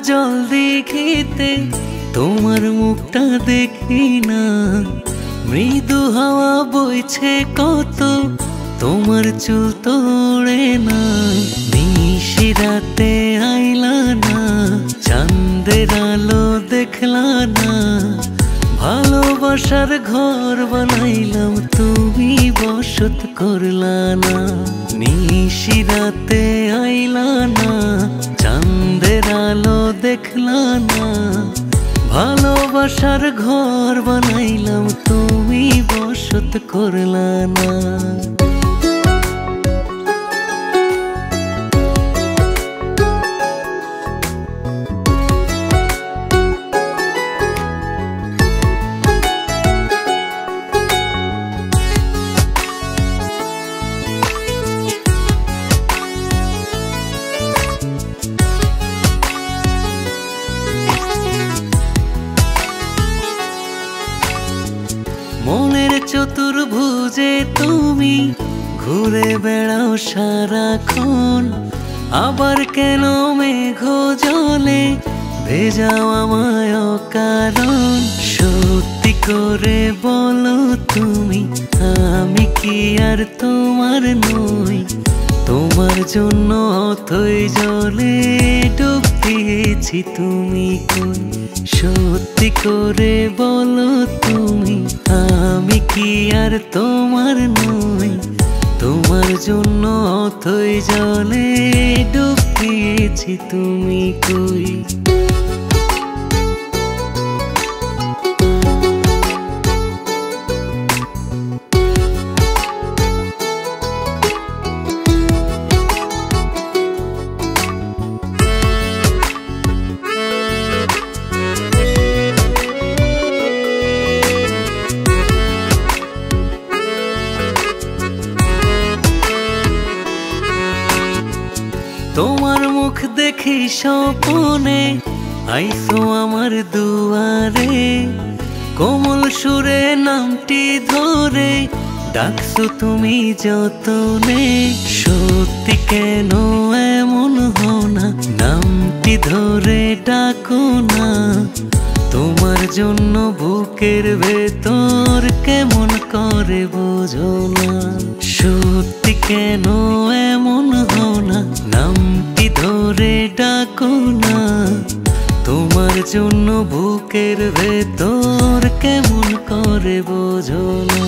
জল দিঘিতে তোমার মুখটা দেখি না। মৃদু হাওয়া বইছে কত, তোমার চুল তোড়ে না। নিশিরাতে আইলা না, চাঁদের আলো দেখলা না। ভালোবাসার ঘর বানাইলাম, তুমি বসত করলা না। নিশিরাতে আইলা না, চাঁদের আলো দেখলা না। ভালোবাসার ঘর বানাইলাম, তুমি বসত করলা না। মনের চতুর্ভুজে তুমি ঘুরে বেড়াও সারাক্ষণ। আবার কেন মেঘ জলে ভেজাও আমায় অকারণ। সত্যি করে বলো তুমি, আমি কি আর তোমার নই? তোমার জন্য অথই জলে ডুব দিয়েছি, তুমি কই? সত্যি করে বলো তুমি, আমি কি আর তোমার নই? তোমার জন্য অথই জলে ডুব দিয়েছি, তুমি কই? তোমার মুখ দেখি স্বপনে আইসো আমার দুয়ারে। কোমল সুরে নামটি ধরে ডাকছো তুমি যতনে। সত্যি কেন এমন হও না, নামটি ধরে ডাকো না। তোমার জন্য বুকের ভেতর কেমন করে বোঝো না। সত্যি কেন এমন হও না, নামটি ধরে ডাকো না। তোমার জন্য বুকের ভেতর কেমন করে বোঝো না।